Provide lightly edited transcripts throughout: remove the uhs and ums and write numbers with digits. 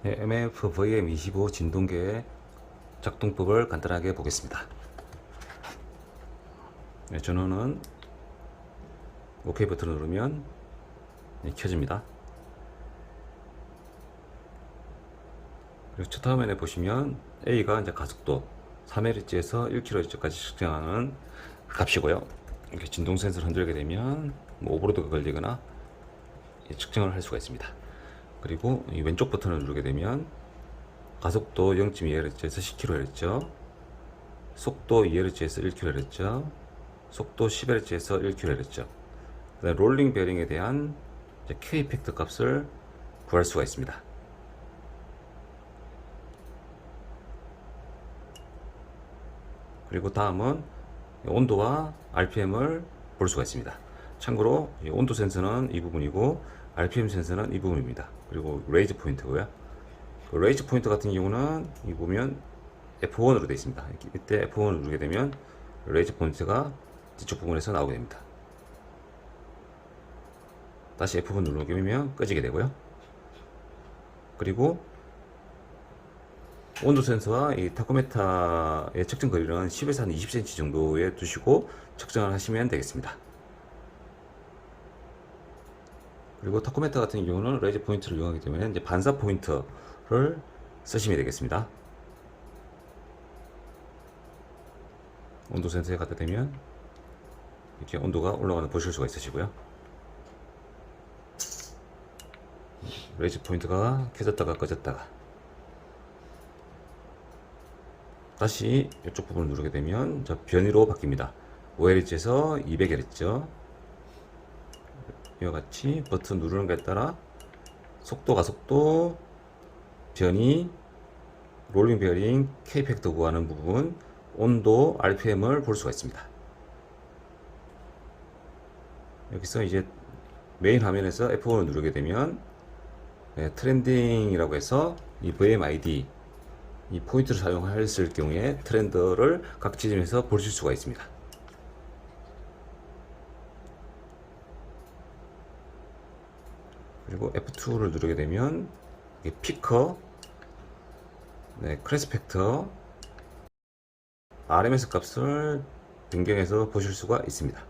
네, MF-VM25 진동계의 작동법을 간단하게 보겠습니다. 네, 전원은 OK 버튼을 누르면 켜집니다. 그리고 첫 화면에 보시면 A가 이제 가속도 3Hz에서 1kHz까지 측정하는 값이고요. 이렇게 진동 센서를 흔들게 되면 오버로드가 걸리거나 측정을 할 수가 있습니다. 그리고 이 왼쪽 버튼을 누르게 되면 가속도 0.2Hz에서 10kHz, 속도 2Hz에서 1kHz, 속도 10Hz에서 1kHz, 롤링 베어링에 대한 K 팩터 값을 구할 수가 있습니다. 그리고 다음은 온도와 RPM을 볼 수가 있습니다. 참고로 온도 센서는 이 부분이고 RPM 센서는 이 부분입니다. 그리고 레이즈 포인트고요. 그 레이즈 포인트 같은 경우는 이 보면 F1으로 되어 있습니다. 이때 F1을 누르게 되면 레이즈 포인트가 뒤쪽 부분에서 나오게 됩니다. 다시 F1 누르게 되면 꺼지게 되고요. 그리고 온도 센서와 이 타코메타의 측정 거리는 10에서 한 20cm 정도에 두시고 측정을 하시면 되겠습니다. 그리고 타코메타 같은 경우는 레이저 포인트를 이용하기 때문에 이제 반사 포인트를 쓰시면 되겠습니다. 온도 센서에 갖다 대면 이렇게 온도가 올라가는 거 보실 수가 있으시고요. 레이저 포인트가 켜졌다가 꺼졌다가 다시 이쪽 부분을 누르게 되면 저 변위로 바뀝니다. 5Hz에서 200Hz. 이와 같이 버튼 누르는 것에 따라 속도, 가속도, 변위, 롤링 베어링, K 팩터 구하는 부분, 온도, RPM을 볼 수가 있습니다. 여기서 이제 메인 화면에서 F1을 누르게 되면 트렌딩이라고 해서 이 VMID 이 포인트를 사용했을 경우에 트렌드를 각 지점에서 보실 수가 있습니다. 그리고 F2를 누르게 되면 피커, 크레스 팩터, RMS 값을 변경해서 보실 수가 있습니다.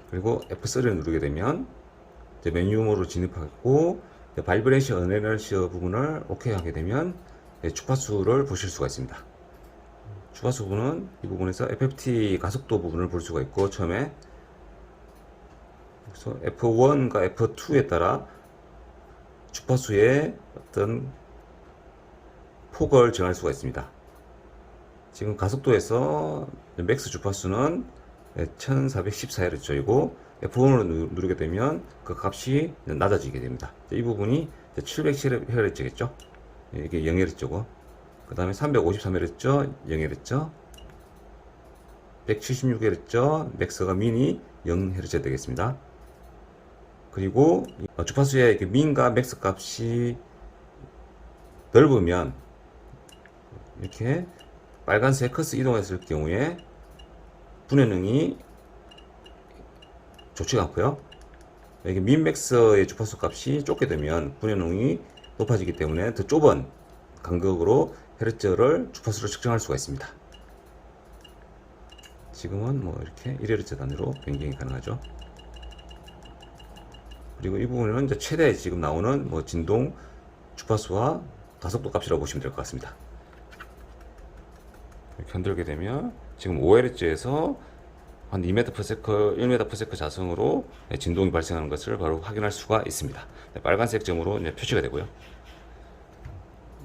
그리고 F3를 누르게 되면 메뉴로 진입하고 바이브레이션 어널리시어 부분을 OK 하게 되면 주파수를 보실 수가 있습니다. 주파수 부분은 이 부분에서 FFT 가속도 부분을 볼 수가 있고 처음에 그래서 F1과 F2에 따라 주파수의 어떤 폭을 정할 수가 있습니다. 지금 가속도에서 맥스 주파수는 1414Hz이고 F1으로 누르게 되면 그 값이 낮아지게 됩니다. 이 부분이 710Hz겠죠. 이게 0Hz고 그 다음에 353Hz 0Hz 176Hz 맥스가 미니 0Hz 되겠습니다. 그리고 주파수의 민과 맥스 값이 넓으면 이렇게 빨간색 커스 이동했을 경우에 분해능이 좋지가 않고요. 여기 민맥스의 주파수 값이 좁게 되면 분해능이 높아지기 때문에 더 좁은 간격으로 헤르츠를 주파수를 측정할 수가 있습니다. 지금은 뭐 이렇게 1Hz 단위로 변경이 가능하죠. 그리고 이 부분은 이제 최대 지금 나오는 뭐 진동 주파수와 가속도 값이라고 보시면 될 것 같습니다. 이렇게 흔들게 되면 지금 5Hz에서 한 2m/s, 1m/s 자승으로 진동이 발생하는 것을 바로 확인할 수가 있습니다. 빨간색 점으로 이제 표시가 되고요.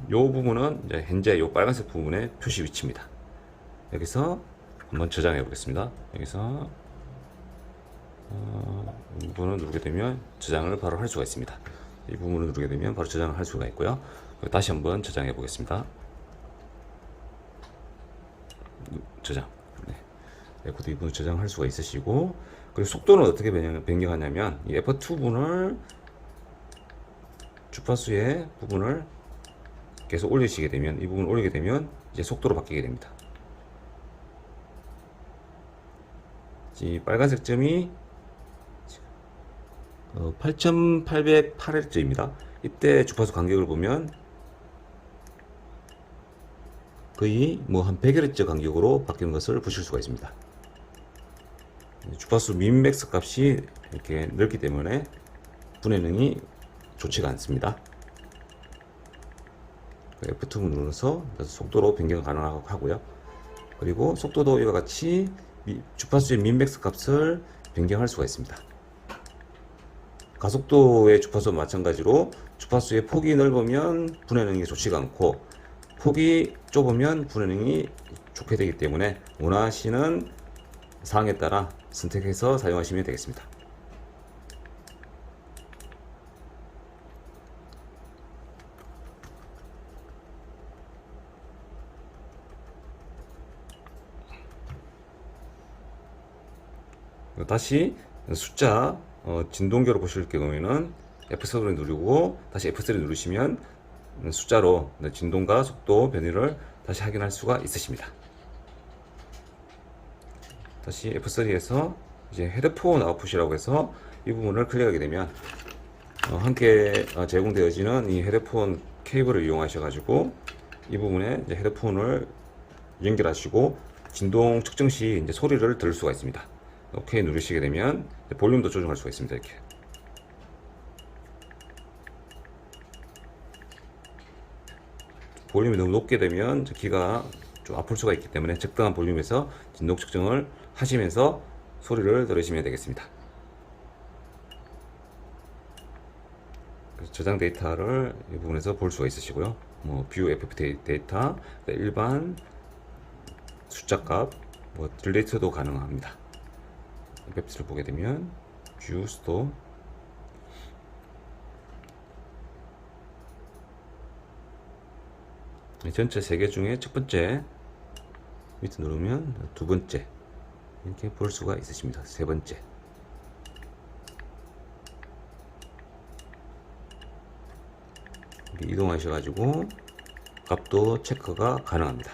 이 부분은 이제 현재 이 빨간색 부분의 표시 위치입니다. 여기서 한번 저장해 보겠습니다. 여기서 이 부분을 누르게 되면 저장을 바로 할 수가 있습니다. 이 부분을 누르게 되면 바로 저장을 할 수가 있고요. 다시 한번 저장해 보겠습니다. 저장. 레코드 이 부분을 저장할 수가 있으시고, 그리고 속도는 어떻게 변경하냐면 이 F2 분을 주파수의 부분을 계속 올리시게 되면 이 부분을 올리게 되면 이제 속도로 바뀌게 됩니다. 이 빨간색 점이 8808Hz입니다. 이때 주파수 간격을 보면 거의 뭐 한 100Hz 간격으로 바뀌는 것을 보실 수가 있습니다. 주파수 민맥스 값이 이렇게 넓기 때문에 분해능이 좋지가 않습니다. F2를 눌러서 속도로 변경 가능하고요. 그리고 속도도 이와 같이 주파수의 민맥스 값을 변경할 수가 있습니다. 가속도의 주파수와 마찬가지로 주파수의 폭이 넓으면 분해능이 좋지가 않고 폭이 좁으면 분해능이 좋게 되기 때문에 원하시는 사항에 따라 선택해서 사용하시면 되겠습니다. 다시 숫자 진동계로 보실 경우에는 F3를 누르고 다시 F3를 누르시면 숫자로 진동과 속도 변이를 다시 확인할 수가 있으십니다. 다시 F3에서 이제 헤드폰 아웃풋이라고 해서 이 부분을 클릭하게 되면 함께 제공되어지는 이 헤드폰 케이블을 이용하셔가지고 이 부분에 이제 헤드폰을 연결하시고 진동 측정 시 이제 소리를 들을 수가 있습니다. OK 누르시게 되면 볼륨도 조정할 수가 있습니다. 이렇게 볼륨이 너무 높게 되면 귀가 좀 아플 수가 있기 때문에 적당한 볼륨에서 진동 측정을 하시면서 소리를 들으시면 되겠습니다. 저장 데이터를 이 부분에서 볼 수가 있으시고요. 뭐 뷰 FFT 데이터, 일반 숫자값, 뭐 딜레이트도 가능합니다. FFT를 보게 되면 뷰 스토어, 전체 3개 중에 첫 번째 밑에 누르면 두 번째 이렇게 볼 수가 있으십니다. 세 번째 이렇게 이동하셔가지고 값도 체크가 가능합니다.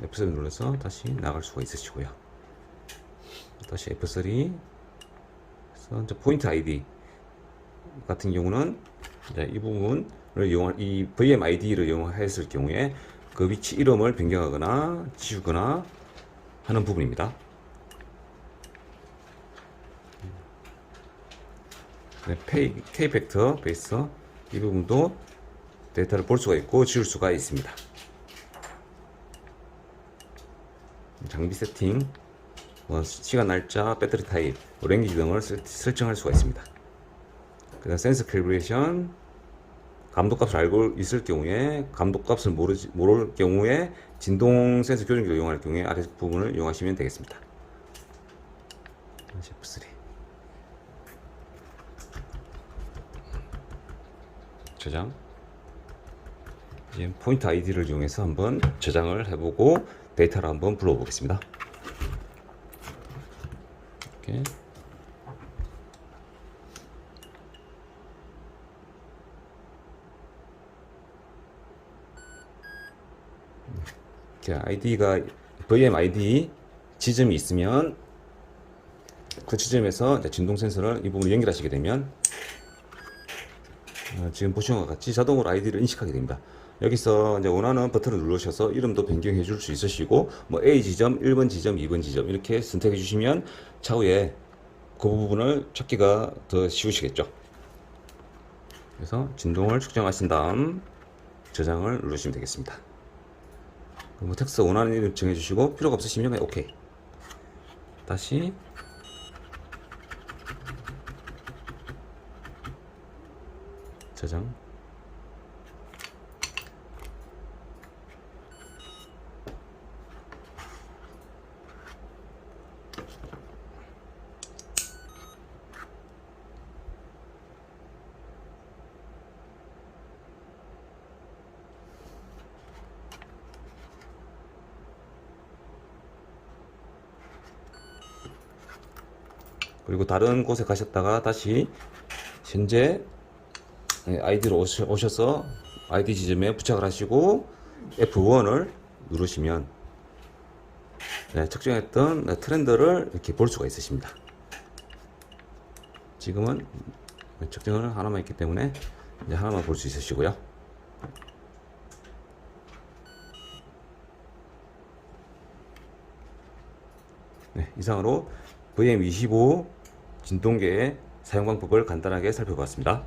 F3 눌러서 다시 나갈 수가 있으시고요. 다시 F3 그래서 포인트 ID 같은 경우는 이 부분을 이 VMID를 이용했을 경우에 그 위치 이름을 변경하거나 지우거나 하는 부분입니다. K팩터 베이스 이 부분도 데이터를 볼 수가 있고 지울 수가 있습니다. 장비 세팅, 시간 날짜, 배터리 타입, 랭귀지 등을 설정할 수가 있습니다. 그다음 센서 캘리브레이션, 감도값을 알고 있을 경우에 감도값을 모를 경우에 진동 센서 교정기를 이용할 경우에 아래 부분을 이용하시면 되겠습니다. F3 저장. 이제 포인트 아이디를 이용해서 한번 저장을 해보고 데이터를 한번 불러보겠습니다. 이렇게. 아이디가 VMID 지점이 있으면 그 지점에서 진동 센서를 이 부분을 연결하시게 되면 지금 보시는 것 같이 자동으로 아이디를 인식하게 됩니다. 여기서 이제 원하는 버튼을 누르셔서 이름도 변경해 줄 수 있으시고 뭐 A 지점, 1번 지점, 2번 지점 이렇게 선택해 주시면 차후에 그 부분을 찾기가 더 쉬우시겠죠. 그래서 진동을 측정하신 다음 저장을 누르시면 되겠습니다. 뭐 텍스트 원하는 이름 정해 주시고 필요가 없으시면 OK. 다시 저장. 그리고 다른 곳에 가셨다가 다시 현재 아이디로 오셔서 아이디 지점에 부착을 하시고 F1을 누르시면 측정했던 트렌드를 이렇게 볼 수가 있으십니다. 지금은 측정은 하나만 있기 때문에 이제 하나만 볼 수 있으시고요. 네, 이상으로 VM25 진동계의 사용 방법을 간단하게 살펴봤습니다.